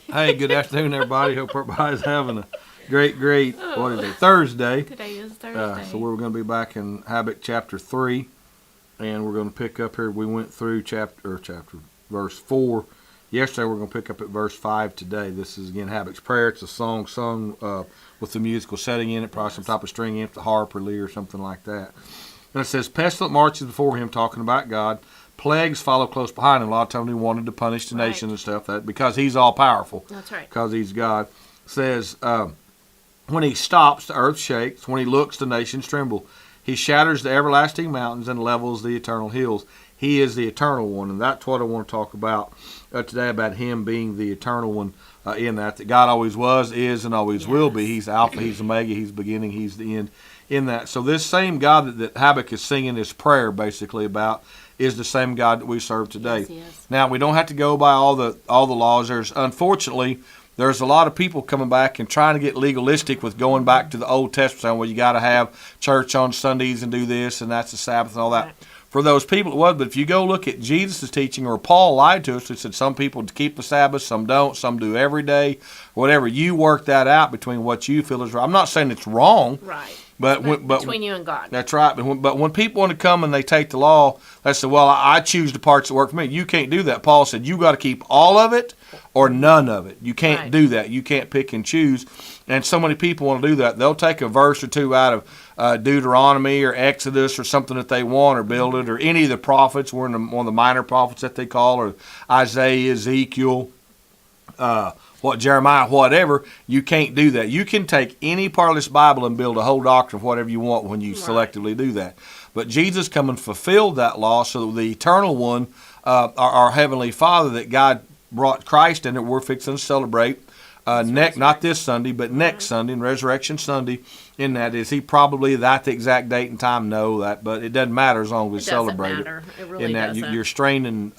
Hey, good afternoon, everybody. Hope everybody's having a great, what is it, Thursday. Today is Thursday. So we're going to be back in Habakkuk chapter 3, and we're going to pick up here. We went through verse 4. Yesterday, we're going to pick up at verse 5 today. This is, again, Habakkuk's prayer. It's a song sung with the musical setting in it, probably some type of string instrument, harp or lyre or something like that. And it says, pestilent marches before him, talking about God. Plagues follow close behind him. A lot of times he wanted to punish the nation and stuff because he's all powerful. That's right. Because he's God. It says, when he stops, the earth shakes. When he looks, the nations tremble. He shatters the everlasting mountains and levels the eternal hills. He is the eternal one, and that's what I want to talk about today, about him being the eternal one in that God always was, is, and always will be. He's Alpha, he's Omega, he's the beginning, he's the end in that. So this same God that Habakkuk is singing this prayer basically about is the same God that we serve today. Yes, he is. Now, we don't have to go by all the laws. Unfortunately, there's a lot of people coming back and trying to get legalistic with going back to the Old Testament, saying, well, you got to have church on Sundays and do this, and that's the Sabbath and all that. Right. For those people, it was. But if you go look at Jesus' teaching, or Paul lied to us, he said some people keep the Sabbath, some don't, some do every day, whatever. You work that out between what you feel is right. I'm not saying it's wrong. Right. But between you and God. That's right. But when people want to come and they take the law, they say, well, I choose the parts that work for me. You can't do that. Paul said you got to keep all of it or none of it. You can't do that. You can't pick and choose. And so many people want to do that. They'll take a verse or two out of Deuteronomy or Exodus or something that they want, or build it, or any of the prophets. We're in one of the minor prophets that they call, or Isaiah, Ezekiel, Jeremiah, whatever. You can't do that. You can take any part of this Bible and build a whole doctrine of whatever you want when you selectively do that. But Jesus come and fulfilled that law, so that the eternal one, our heavenly Father, that God brought Christ in, that we're fixing to celebrate not this Sunday, but next Sunday, and Resurrection Sunday. In that, is he probably the exact date and time? No, but it doesn't matter as long as we celebrate it. It really doesn't. You're straining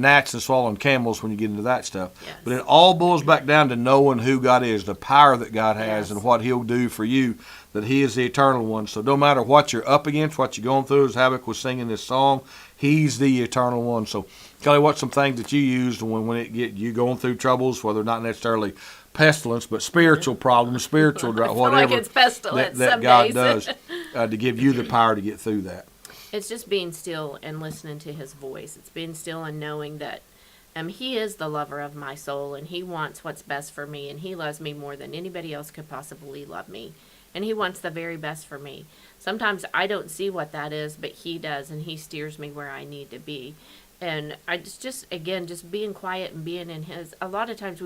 gnats and swallowing camels when you get into that stuff. Yes. But it all boils back down to knowing who God is, the power that God has, and what he'll do for you, that he is the eternal one. So no matter what you're up against, what you're going through, as Habakkuk was singing this song, he's the eternal one. So Kelly, what's some things that you used when you going through troubles, whether not necessarily pestilence, but spiritual problems, spiritual whatever, like it's pestilence that some God days. does to give you the power to get through that? It's just being still and listening to his voice. It's being still and knowing that he is the lover of my soul, and he wants what's best for me, and he loves me more than anybody else could possibly love me. And he wants the very best for me. Sometimes I don't see what that is, but he does, and he steers me where I need to be. And I just being quiet and being in his. A lot of times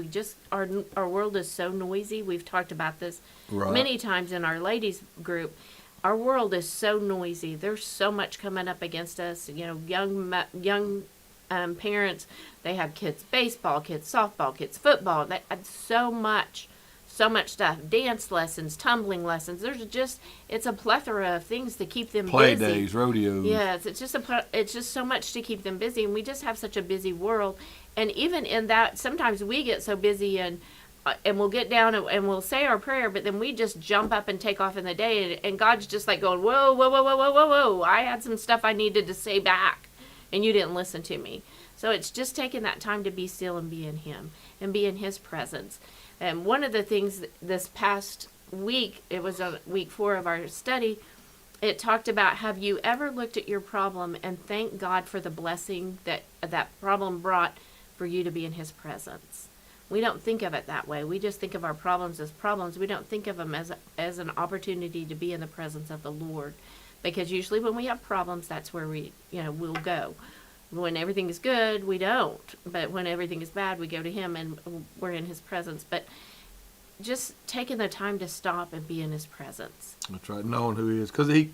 our world is so noisy. We've talked about this many times in our ladies group. Our world is so noisy. There's so much coming up against us. Young parents, they have kids baseball, kids softball, kids football. So much stuff. Dance lessons, tumbling lessons. It's a plethora of things to keep them Play busy. days, rodeos. Yes, it's just so much to keep them busy, and we just have such a busy world. And even in that, sometimes we get so busy and we'll get down and we'll say our prayer, but then we just jump up and take off in the day, and God's just like going, whoa, whoa, whoa, whoa, whoa, whoa, whoa. I had some stuff I needed to say back, and you didn't listen to me. So it's just taking that time to be still and be in him and be in his presence. And one of the things this past week, it was on week 4 of our study, it talked about, have you ever looked at your problem and thanked God for the blessing that problem brought for you to be in his presence? We don't think of it that way. We just think of our problems as problems. We don't think of them as an opportunity to be in the presence of the Lord. Because usually when we have problems, that's where we'll go. When everything is good, we don't. But when everything is bad, we go to him and we're in his presence. But just taking the time to stop and be in his presence. That's right, knowing who he is. Because the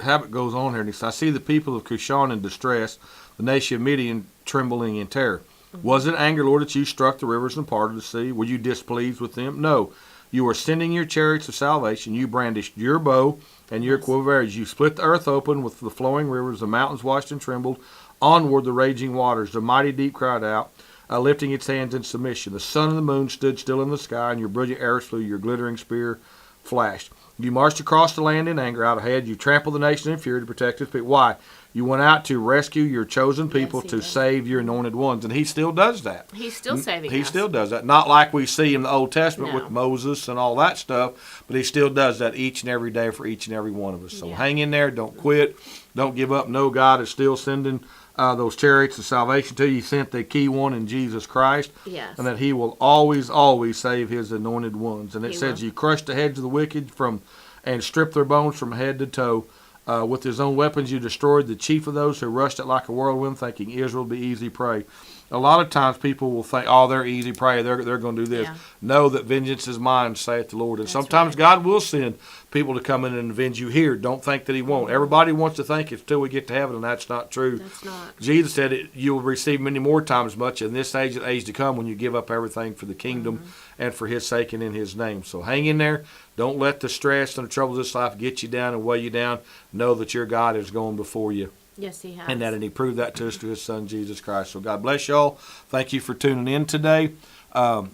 habit goes on here, and he says, I see the people of Cushan in distress, the nation of Midian trembling in terror. Mm-hmm. Was it anger, Lord, that you struck the rivers and parted the sea? Were you displeased with them? No. You were sending your chariots of salvation. You brandished your bow and your quiver of arrows. You split the earth open with the flowing rivers. The mountains watched and trembled. Onward the raging waters. The mighty deep cried out, lifting its hands in submission. The sun and the moon stood still in the sky, and your brilliant arrows flew. Your glittering spear flashed. You marched across the land in anger out ahead. You trampled the nation in fury to protect his people. Why? You went out to rescue your chosen people, Yes, he to did. save your anointed ones. And he still does that. He's still saving He us. still does that. Not like we see in the Old Testament No. with Moses and all that stuff, but he still does that each and every day for each and every one of us. So Yeah. hang in there. Don't quit. Don't give up. No, God is still sending those chariots of salvation to you. He sent the key one in Jesus Christ. Yes. And that he will always, always save his anointed ones. And it He says, will. you crushed the heads of the wicked and stripped their bones from head to toe. With his own weapons, you destroyed the chief of those who rushed it like a whirlwind, thinking Israel would be easy prey. A lot of times people will think, oh, they're easy prey. They're going to do this. Yeah. Know that vengeance is mine, saith the Lord. And That's sometimes right. God will send people to come in and avenge you here. Don't think that he won't. Everybody wants to think it's till we get to heaven, and that's not true. That's not. Jesus said you will receive many more times much in this age and age to come when you give up everything for the kingdom and for his sake and in his name. So hang in there. Don't let the stress and the troubles of this life get you down and weigh you down. Know that your God is going before you. Yes, he has. And he proved that to us through his son, Jesus Christ. So God bless y'all. Thank you for tuning in today.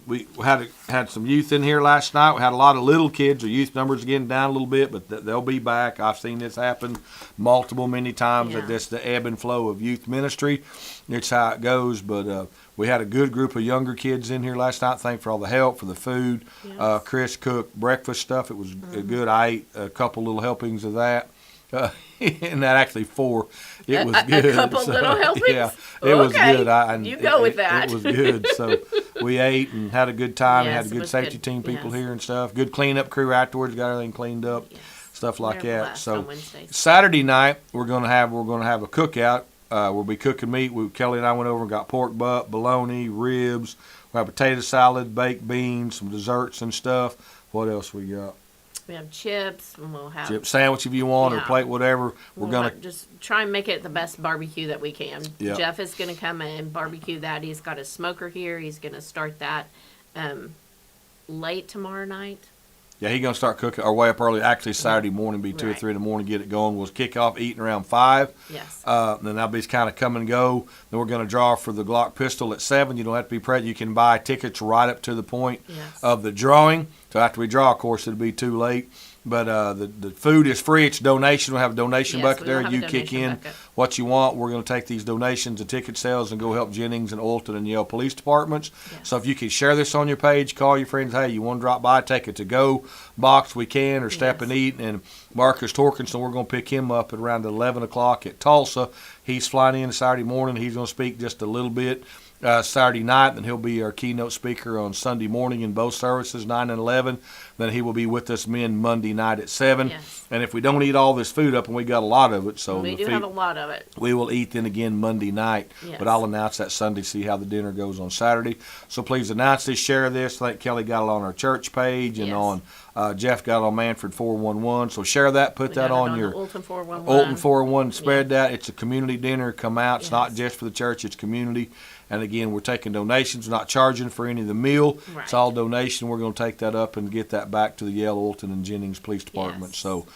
We had some youth in here last night. We had a lot of little kids. Our youth numbers are getting down a little bit, but they'll be back. I've seen this happen many times. Yeah. That's the ebb and flow of youth ministry. It's how it goes. But we had a good group of younger kids in here last night. Thank for all the help, for the food. Yes. Chris cooked breakfast stuff. It was good. I ate a couple little helpings of that. And that actually 4. It was good. A couple little helpings? Yeah, it was Okay. good. You go with that. It was good. So we ate and had a good time. Yes, And had a it good was safety good. team people Yes. here and stuff. Good cleanup crew afterwards. Got everything cleaned up, Yes. stuff like They're that. blessed So on Wednesdays. Saturday night we're gonna have a cookout. We'll be cooking meat. Kelly and I went over and got pork butt, bologna, ribs. We have potato salad, baked beans, some desserts and stuff. What else we got? We have chips, and we'll have Chip sandwich if you want, or Yeah. plate, whatever. We're we'll gonna just try and make it the best barbecue that we can. Yeah. Jeff is going to come and barbecue that. He's got a smoker here. He's going to start that late tomorrow night. Yeah, he's going to start cooking our way up early. Actually, Saturday morning, be 2 or Right. 3 in the morning, get it going. We'll kick off eating around 5. Yes. Then that'll be kind of come and go. Then we're going to draw for the Glock pistol at 7. You don't have to be present. You can buy tickets right up to the point Yes. of the drawing. So after we draw, of course, it'll be too late. But the food is free. It's donation. We'll have a donation Yes, bucket we there. will have a You kick donation in bucket. what you want. We're going to take these donations and ticket sales and go help Jennings and Olton and Yale police departments. Yes. So if you can share this on your page, call your friends. Hey, you want to drop by, take a to-go box, we can, or step Yes. and eat. And Marcus Torkinson, we're going to pick him up at around 11 o'clock at Tulsa. He's flying in Saturday morning. He's going to speak just a little bit Saturday night. Then he'll be our keynote speaker on Sunday morning in both services, 9 and 11. Then he will be with us men Monday night at 7. Yes. And if we don't eat all this food up, and we got a lot of it, so We do have a lot of it. we will eat then again Monday night. Yes. But I'll announce that Sunday, see how the dinner goes on Saturday. So please announce this, share this. I think Kelly got it on our church page and Yes. on Jeff got it on Manfred 411. So share that, put We that got it on your the Olton 411. Olton 411, spread that. It's a community dinner. Come out. It's not Yes. just for the church, it's community. And again, we're taking donations, not charging for any of the meal. Right. It's all donation. We're going to take that up and get that back to the Yale, Olton, and Jennings Police Department. Yes. So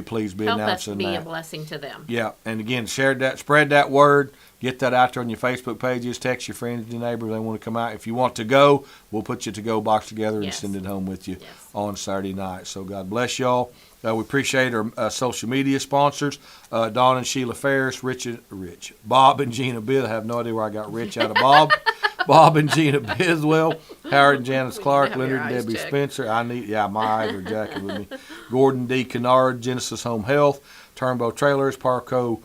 please be Help us announcing be a that. blessing to them. Yeah, and again, share that, spread that word, get that out there on your Facebook pages, text your friends and your neighbors. They want to come out. If you want to go, we'll put your to-go box together and Yes. send it home with you Yes. on Saturday night. So God bless y'all. We appreciate our social media sponsors, Dawn and Sheila Ferris, Rich, Bob and Gina Biz. I have no idea where I got Rich out of Bob. Bob and Gina Biswell, Howard and Janice Clark, have Leonard your and eyes Debbie checked. Spencer. My eyes are jacking with me. Gordon D. Kennard, Genesis Home Health, Turnbow Trailers, Parco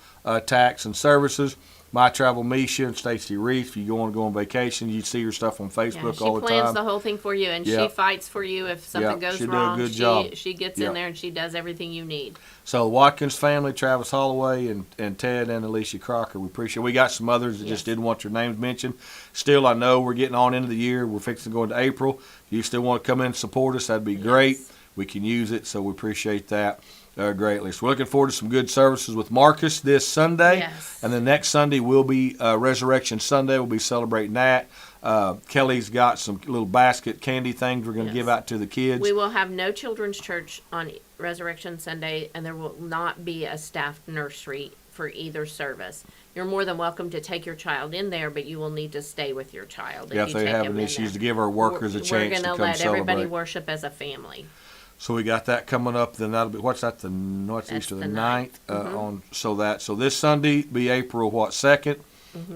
Tax and Services, My Travel Misha, and Stacy Reese. If you want to go on vacation, you see her stuff on Yeah, Facebook she all the plans time. the whole thing for you, and Yeah. she fights for you if something Yeah, goes she do a wrong. good job. She gets Yeah. in there and she does everything you need. So the Watkins family, Travis Holloway and Ted and Alicia Crocker, we appreciate it. We got some others that Yes. just didn't want their names mentioned. Still, I know we're getting on into the year. We're fixing to go into April. If you still want to come in and support us, that'd be great. Yes. We can use it, so we appreciate that greatly. So we're looking forward to some good services with Marcus this Sunday. Yes. And then next Sunday will be Resurrection Sunday. We'll be celebrating that. Kelly's got some little basket candy things we're going to Yes. give out to the kids. We will have no children's church on Resurrection Sunday, and there will not be a staffed nursery for either service. You're more than welcome to take your child in there, but you will need to stay with your child. Yeah, if you they take have him any in issues, there. to give our workers a We're chance to gonna come let everybody celebrate. worship as a family. So we got that coming up. Then that'll be what's that? What's That's Easter the the 9th. 9th. On so this Sunday be April 2nd.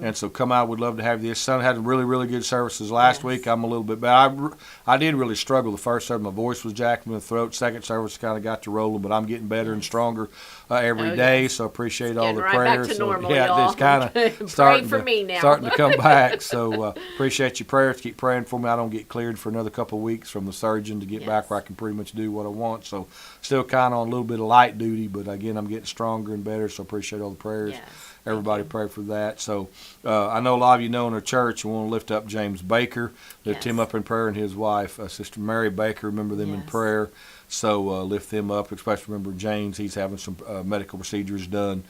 And so come out. We'd love to have you. This Sunday had really, really good services last Yes. week. I'm a little bit bad. I did really struggle the first service. My voice was jacking in the throat. Second service kind of got to rolling, but I'm getting better and stronger every Oh, day. yes. So appreciate all Getting the right prayers. back to So, normal, yeah, y'all. it's kind of Pray starting for to, me now. starting to come back. So appreciate your prayers. Keep praying for me. I don't get cleared for another couple of weeks from the surgeon to get back Yes. where I can pretty much do what I want. So still kind of on a little bit of light duty, but again, I'm getting stronger and better. So appreciate all the prayers. Yes. Everybody pray for that. So I know a lot of you know in our church, we want to lift up James Baker, lift him Yes. up in prayer, and his wife, Sister Mary Baker. Remember them in Yes. prayer. So lift them up, especially remember James. He's having some medical procedures done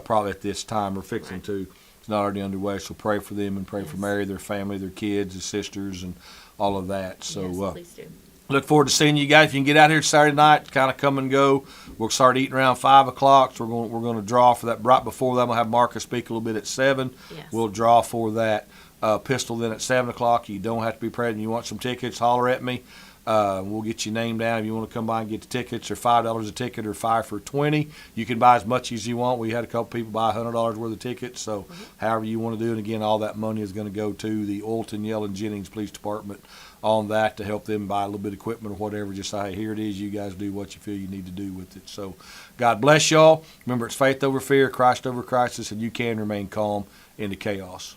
probably at this time or fixing to. It's not already underway. So pray for them and pray for Mary, their family, their kids, their sisters, and all of that. So Yes, please do. look forward to seeing you guys. If you can get out here Saturday night, kind of come and go. We'll start eating around 5 o'clock. So we're going to draw for that right before that. We'll have Marcus speak a little bit at 7. Yes. We'll draw for that pistol then at 7 o'clock. You don't have to be present. You want some tickets, holler at me. We'll get your name down if you want to come by and get the tickets. They're $5 a ticket or 5 for 20. You can buy as much as you want. We had a couple people buy $100 worth of tickets. So however you want to do it. And again, all that money is going to go to the Olton, Yellen, Jennings Police Department on that to help them buy a little bit of equipment or whatever. Just say, hey, here it is. You guys do what you feel you need to do with it. So God bless y'all. Remember, it's faith over fear, Christ over crisis, and you can remain calm in the chaos.